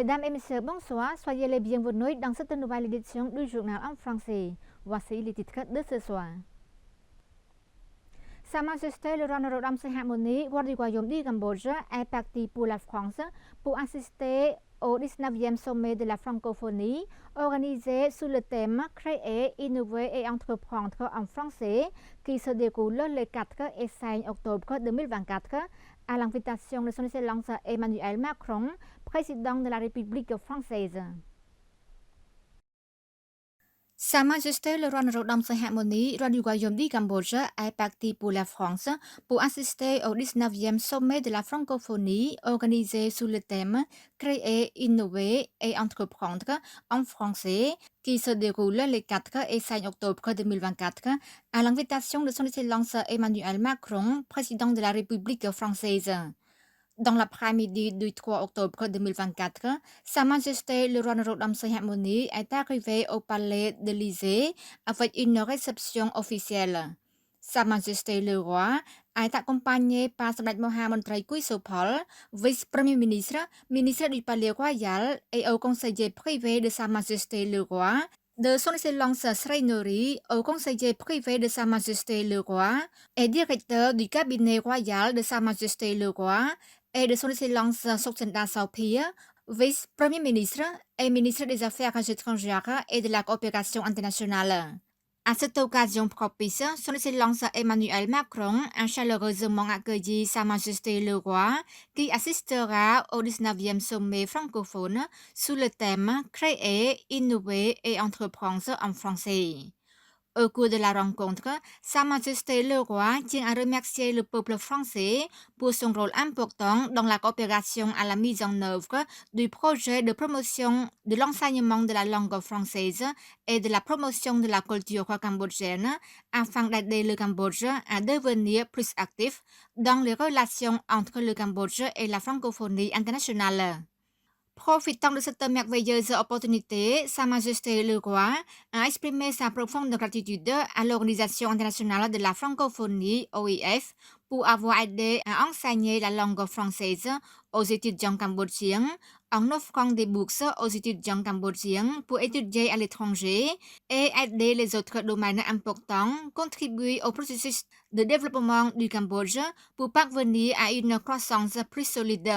Mesdames et messieurs, bonsoir. Soyez les bienvenus dans cette nouvelle édition du journal en français. Voici les titres de ce soir. Sa Majesté le roi Norodom Sihamoni, roi du royaume du Cambodge, est parti pour la France pour assister au 19e sommet de la francophonie organisé sous le thème Créer, innover et entreprendre en français qui se déroule le 4 et 5 octobre 2024 à l'invitation de son Excellence Emmanuel Macron, président de la République française. Sa Majesté le roi Norodom Sihamoni, roi du royaume du Cambodge, est parti pour la France pour assister au 19e sommet de la francophonie organisé sous le thème Créer, innover et entreprendre en français qui se déroule les 4 et 5 octobre 2024 à l'invitation de son Excellence Emmanuel Macron, président de la République française. Dans l'après-midi du 3 octobre 2024, Sa Majesté le roi Norodom Sihamoni est arrivé au palais de l'Élysée avec une réception officielle. Sa Majesté le roi est accompagné par Samdech Mohamontri Kuisopol, vice-premier ministre, ministre du Palais royal et au conseiller privé de Sa Majesté le roi, de son Excellence Sreinori au conseiller privé de Sa Majesté le roi et directeur du cabinet royal de Sa Majesté le roi et de son Excellence Sukcenda Saopia, vice-premier ministre et ministre des Affaires étrangères et de la coopération internationale. À cette occasion propice, son Excellence Emmanuel Macron a chaleureusement accueilli Sa Majesté le roi qui assistera au 19e sommet francophone sous le thème Créer, innover et entreprendre en français. Au cours de la rencontre, Sa Majesté le roi tient à remercier le peuple français pour son rôle important dans la coopération à la mise en œuvre du projet de promotion de l'enseignement de la langue française et de la promotion de la culture cambodgienne afin d'aider le Cambodge à devenir plus actif dans les relations entre le Cambodge et la francophonie internationale. Profitant de cette merveilleuse opportunité, Sa Majesté le roi a exprimé sa profonde gratitude à l'Organisation internationale de la francophonie OIF pour avoir aidé à enseigner la langue française aux étudiants cambodgiens en offrant des bourses aux étudiants cambodgiens pour étudier à l'étranger et aider les autres domaines importants contribuer au processus de développement du Cambodge pour parvenir à une croissance plus solide.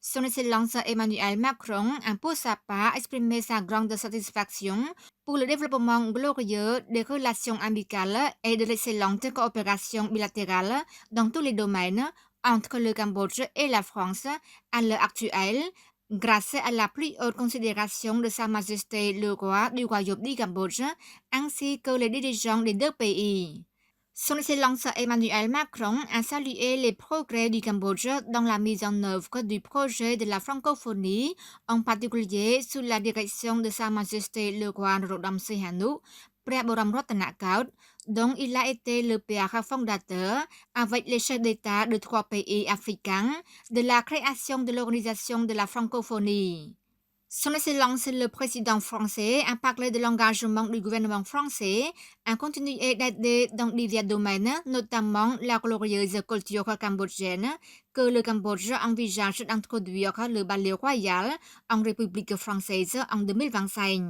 Son Excellence Emmanuel Macron a pour sa part exprimé sa grande satisfaction pour le développement glorieux des relations amicales et de l'excellente coopération bilatérale dans tous les domaines entre le Cambodge et la France à l'heure actuelle, grâce à la plus haute considération de Sa Majesté le roi du royaume du Cambodge ainsi que les dirigeants des deux pays. Son Excellence Emmanuel Macron a salué les progrès du Cambodge dans la mise en œuvre du projet de la francophonie, en particulier sous la direction de Sa Majesté le roi Norodom Sihanouk,ព្រះបរមរតនកោដ្ឋ dont il a été le père fondateur avec les chefs d'État de 3 pays africains de la création de l'Organisation de la francophonie. Son Excellence le président français a parlé de l'engagement du gouvernement français à continuer d'aider dans divers domaines, notamment la glorieuse culture cambodgienne, que le Cambodge envisage d'introduire le ballet royal en République française en 2025.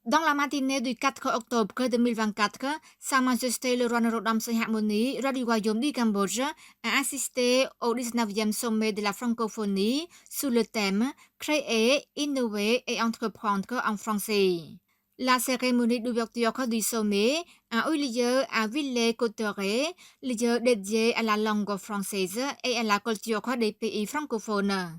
Dans la matinée du 4 octobre 2024, Sa Majesté le roi Norodom Sihamoni, roi du royaume du Cambodge, a assisté au 19e sommet de la francophonie sous le thème Créer, innover et entreprendre en français. La cérémonie d'ouverture du sommet a eu lieu à Villers-Cotterêts, lieu dédié à la langue française et à la culture des pays francophones.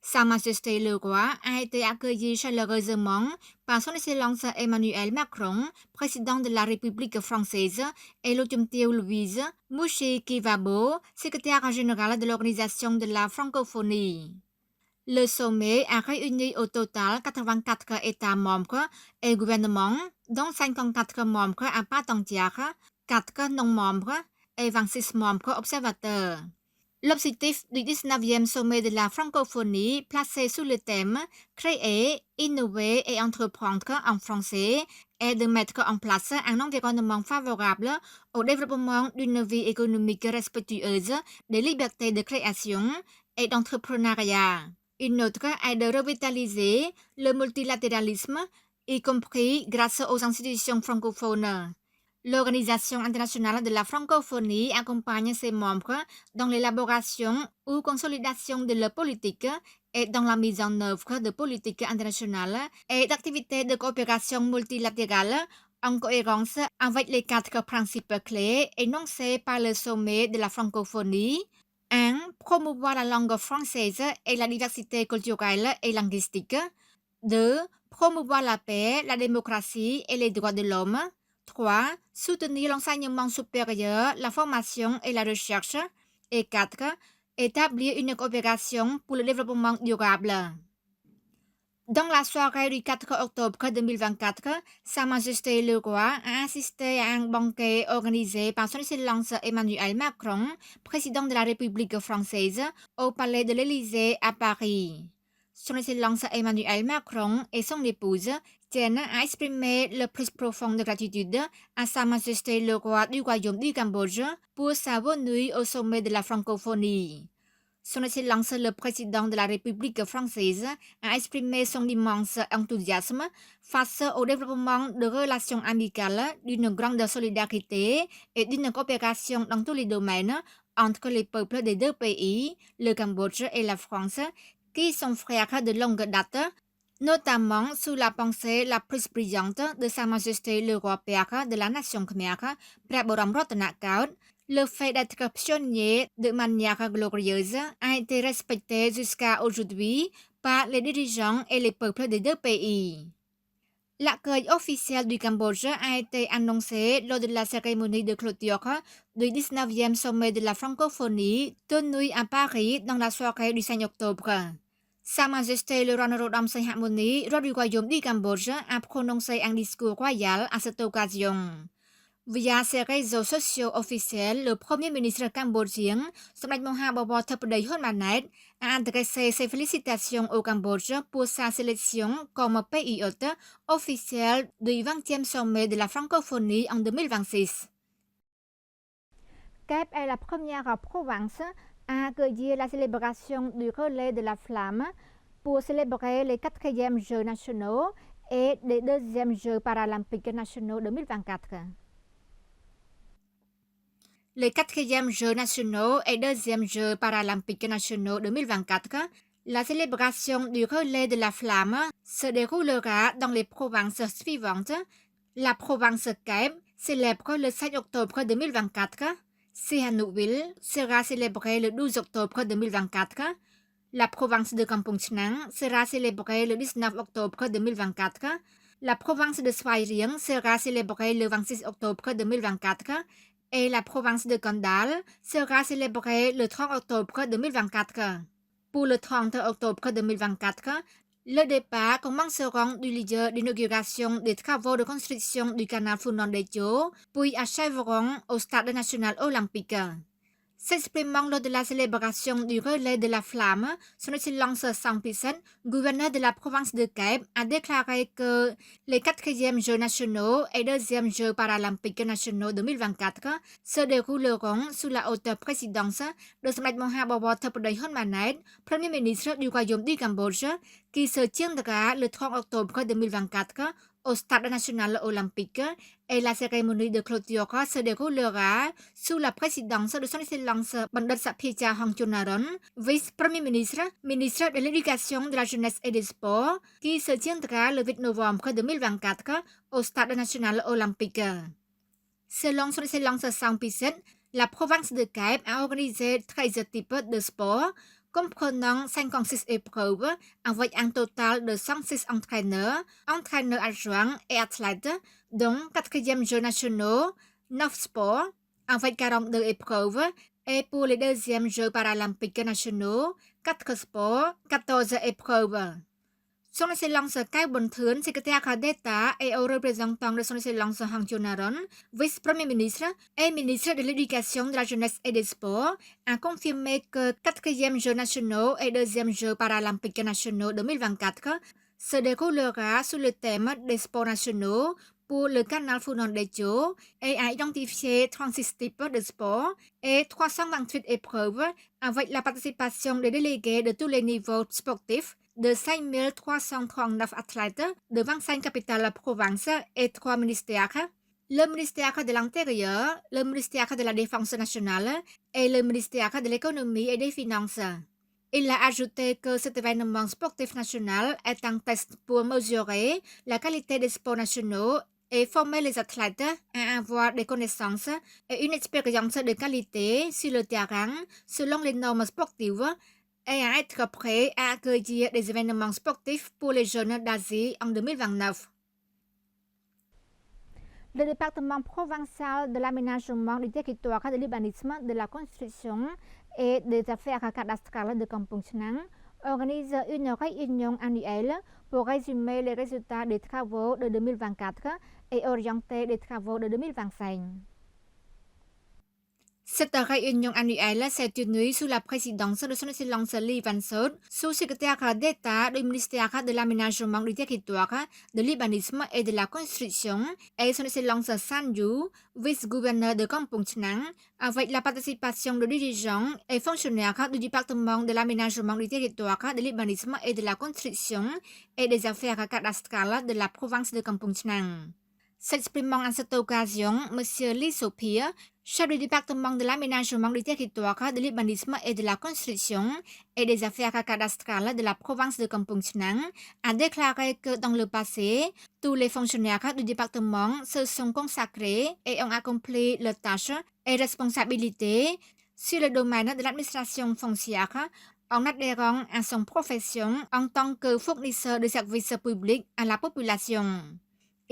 Sa Majesté le roi a été accueilli chaleureusement par son Excellence Emmanuel Macron, président de la République française, et l'Autumtio Louise Mouchi-Kivabo, secrétaire général de l'Organisation de la francophonie. Le sommet a réuni au total 84 États membres et gouvernements, dont 54 membres à part entière, 4 non-membres et 26 membres observateurs. L'objectif du 19e sommet de la francophonie, placé sous le thème Créer, innover et entreprendre en français, est de mettre en place un environnement favorable au développement d'une vie économique respectueuse des libertés de création et d'entrepreneuriat. Une autre est de revitaliser le multilatéralisme, y compris grâce aux institutions francophones. L'Organisation internationale de la francophonie accompagne ses membres dans l'élaboration ou consolidation de leur politique et dans la mise en œuvre de politiques internationales et d'activités de coopération multilatérale en cohérence avec les quatre principes clés énoncés par le sommet de la francophonie. 1. Promouvoir la langue française et la diversité culturelle et linguistique. 2. Promouvoir la paix, la démocratie et les droits de l'homme. 3. Soutenir l'enseignement supérieur, la formation et la recherche. Et 4. Établir une coopération pour le développement durable. Dans la soirée du 4 octobre 2024, Sa Majesté le Roi a assisté à un banquet organisé par Son Excellence Emmanuel Macron, président de la République française, au Palais de l'Élysée à Paris. Son Excellence Emmanuel Macron et son épouse tiennent à exprimer le plus profond de gratitude à Sa Majesté le Roi du Royaume du Cambodge pour sa venue au sommet de la francophonie. Son Excellence le Président de la République française a exprimé son immense enthousiasme face au développement de relations amicales, d'une grande solidarité et d'une coopération dans tous les domaines entre les peuples des deux pays, le Cambodge et la France, qui sont frères de longue date, notamment sous la pensée la plus brillante de Sa Majesté le Roi Père de la Nation Khmer, P'rit Borom Rottanakaut. Le fait d'être pionnier de manière glorieuse a été respecté jusqu'à aujourd'hui par les dirigeants et les peuples des deux pays. L'accueil officiel du Cambodge a été annoncé lors de la cérémonie de clôture du 19e sommet de la francophonie tenu à Paris dans la soirée du 5 octobre. Sa Majesté le Roi Norodom Sihamoni, roi du Royaume du Cambodge, a prononcé un discours royal à cette occasion. Via ses réseaux sociaux officiels, le Premier ministre cambodgien, Somdech Moha Bobor Thepday Hun Manet, a adressé ses félicitations au Cambodge pour sa sélection comme pays hôte officiel du 20e sommet de la francophonie en 2026. Kép est la première province à accueillir la célébration du relais de la flamme pour célébrer les 4e Jeux nationaux et les 2e Jeux paralympiques nationaux 2024. Les 4e Jeux nationaux et 2e Jeux paralympiques nationaux 2024, la célébration du relais de la flamme se déroulera dans les provinces suivantes. La province Kép célèbre le 7 octobre 2024. Sihanoukville sera célébrée le 12 octobre 2024. La province de Kampong Chhnang sera célébrée le 19 octobre 2024. La province de Svay Rieng sera célébrée le 26 octobre 2024. Et la province de Kandal sera célébrée le 30 octobre 2024. Pour le 30 octobre 2024, le départ commenceront du lieu d'inauguration des travaux de construction du canal Funon Techo, puis achèveront au Stade national olympique. S'exprimant lors de la célébration du relais de la flamme, Son Excellence Sampiset, gouverneur de la province de Kép, a déclaré que les 4e Jeux nationaux et 2e Jeux paralympiques nationaux 2024 se dérouleront sous la haute présidence de Somdech Moha Bobor Thepday Hun Manet, Premier ministre du Royaume du Cambodge, qui se tiendra le 30 octobre 2024 au Stade national olympique, et la cérémonie de clôture se déroulera sous la présidence de Son Excellence Bandit Saphicha Hongchunaron, vice-premier ministre, ministre de l'Éducation, de la Jeunesse et des Sports, qui se tiendra le 8 novembre 2024 au Stade national olympique. Selon Son Excellence Sampiset, la province de Kép a organisé 13 types de sports, comprenant 56 épreuves, avec un total de 106 entraîneurs, entraîneurs adjoints et athlètes, dont 4e Jeux nationaux, 9 sports, avec 42 épreuves, et pour les 2e Jeux paralympiques nationaux, 4 sports, 14 épreuves. Son Excellence Kép Bun Thưn, secrétaire d'État et au représentant de Son Excellence Hang Chunaron, vice-premier ministre et ministre de l'Éducation, de la Jeunesse et des Sports, a confirmé que 4e Jeux nationaux et 2e Jeux paralympiques nationaux 2024 se déroulera sous le thème des sports nationaux pour le canal Funan-Dejo et a identifié 36 types de sports et 328 épreuves avec la participation des délégués de tous les niveaux sportifs de 5339 athlètes de 25 capitales provinces et 3 ministères. Le ministère de l'Intérieur, le ministère de la Défense nationale et le ministère de l'Économie et des Finances. Il a ajouté que cet événement sportif national est un test pour mesurer la qualité des sports nationaux et former les athlètes à avoir des connaissances et une expérience de qualité sur le terrain selon les normes sportives et à être prêt à accueillir des événements sportifs pour les jeunes d'Asie en 2029. Le département provincial de l'aménagement du territoire, de l'urbanisme, de la construction et des affaires cadastrales de Kampong Chhnang organise une réunion annuelle pour résumer les résultats des travaux de 2024 et orienter les travaux de 2025. Cette réunion annuelle s'est tenue sous la présidence de son Excellence Lee Van-Sot, sous-secrétaire d'État du ministère de l'Aménagement du territoire, de l'urbanisme et de la construction, et son Excellence San Yu, vice-gouverneur de Kampong Chhnang, avec la participation de dirigeants et fonctionnaires du département de l'Aménagement du territoire, de l'urbanisme et de la construction et des affaires cadastrales de la province de Kampong Chhnang. S'exprimant à cette occasion, M. Lee Sopia, chef du département de l'aménagement du territoire, de l'urbanisme et de la construction et des affaires cadastrales de la province de Kampong Chhnang, a déclaré que dans le passé, tous les fonctionnaires du département se sont consacrés et ont accompli leurs tâches et responsabilités sur le domaine de l'administration foncière en adhérant à son profession en tant que fournisseur de services publics à la population.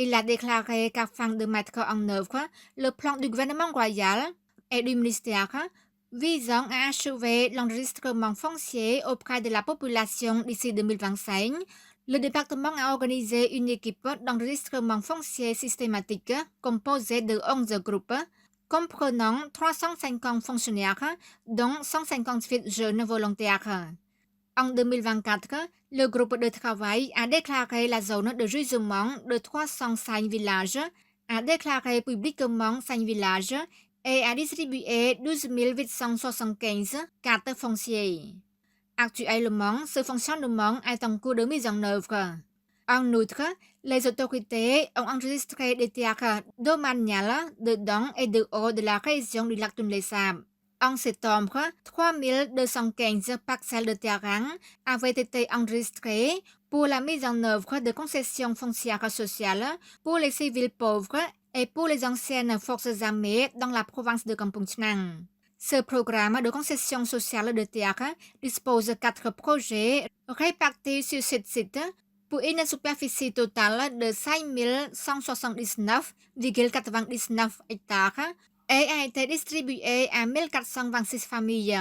Il a déclaré qu'afin de mettre en œuvre le plan du gouvernement royal et du ministère visant à achever l'enregistrement foncier auprès de la population d'ici 2025, le département a organisé une équipe d'enregistrement foncier systématique composée de 11 groupes, comprenant 350 fonctionnaires, dont 158 jeunes volontaires. En 2024, le groupe de travail a déclaré la zone de jugement de 305 villages, a déclaré publiquement 5 villages et a distribué 12 875 cartes foncières. Actuellement, ce fonctionnement est en cours de mise en œuvre. En outre, les autorités ont enregistré des terres domaniales dedans et dehors de la région du lac Tonlé Sap. En septembre, 3215 parcelles de terrain avaient été enregistrées pour la mise en œuvre de concessions foncières sociales pour les civils pauvres et pour les anciennes forces armées dans la province de Kampong Chhnang. Ce programme de concession sociale de terre dispose 4 projets répartis sur 7 sites pour une superficie totale de 5179,99 hectares et a été distribué à 1426 familles.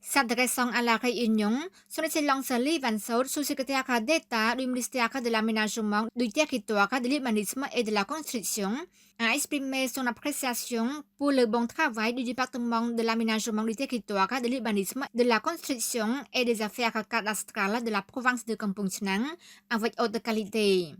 S'adressant à la réunion, son Excellence Lee Van-Sot, sous-secrétaire d'État du ministère de l'Aménagement du territoire, de l'urbanisme et de la construction, a exprimé son appréciation pour le bon travail du département de l'Aménagement du territoire, de l'urbanisme, de la construction et des affaires cadastrales de la province de Kampong Chhnang avec haute qualité.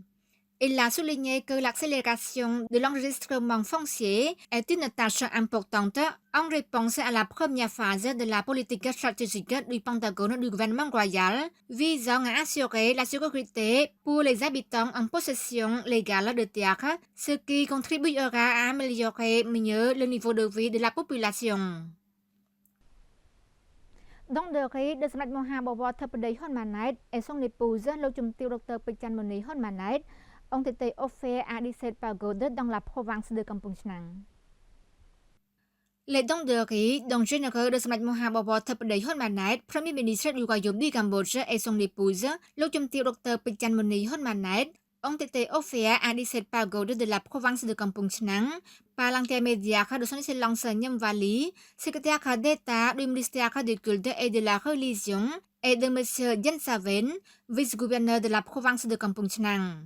Il a souligné que l'accélération de l'enregistrement foncier est une tâche importante en réponse à la première phase de la politique stratégique du Pentagone du gouvernement royal visant à assurer la sécurité pour les habitants en possession légale de terre, ce qui contribuera à améliorer mieux le niveau de vie de la population. Dans le ré de សម្ដេចមហាបវរធិបតីហ៊ុនម៉ាណែត et son épouse លោកជំទាវ Dr. ពេជ្រច័ន្ទមុនីហ៊ុនម៉ាណែត ont été offerts à 17 pagodes dans la province de Kampong Chhnang. Les dons de riz, dons généreux de Samdech Mahabawar Theppaday Hun Manet, Premier ministre du Royaume du Cambodge et son épouse, Lô Chum Tiêu Dr. Peck Chan Muni Hun Manet, ont été offerts à 17 pagodes de la province de Kampong Chhnang par l'intermédiaire de son Excellence Nyam Vali, secrétaire d'État du ministère du culte et de la religion, et de M. Yen Saven, vice-gouverneur de la province de Kampong Chhnang.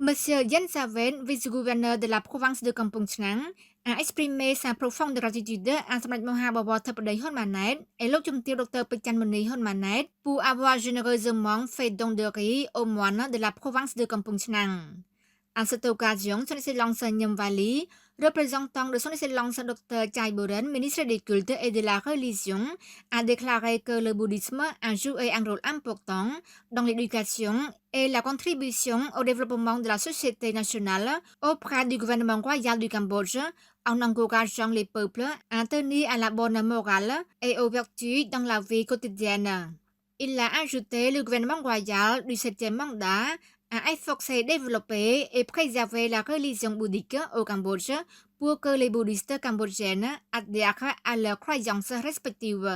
Monsieur Yen Saven, vice-gouverneur de la province de Kampong Chhnang, a exprimé sa profonde gratitude à Samdech Mahabawar Theppaday Hun Manet et Lô Chum Tiêu Dr. Peck Chan Muni Hun Manet pour avoir généreusement fait don de riz aux moines de la province de Kampong Chhnang. À cette occasion, son Excellence Nyam Vali, représentant de son Excellence Dr. Chai Buren, ministre des Cultes et de la Religion, a déclaré que le bouddhisme a joué un rôle important dans l'éducation et la contribution au développement de la société nationale auprès du gouvernement royal du Cambodge en encourageant les peuples à tenir à la bonne morale et aux vertus dans la vie quotidienne. Il a ajouté le gouvernement royal du 7e mandat a efforcé développer et préserver la religion bouddhique au Cambodge pour que les bouddhistes cambodgiennes adhèrent à leurs croyances respectives.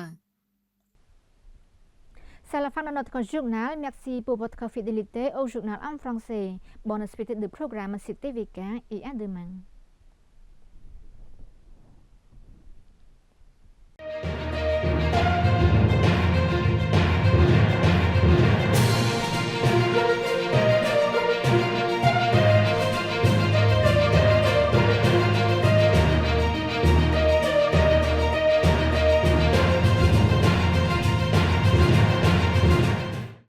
C'est la fin de notre journal. Merci pour votre fidélité au journal en français. Bonne suite de programme sur TVK et à demain.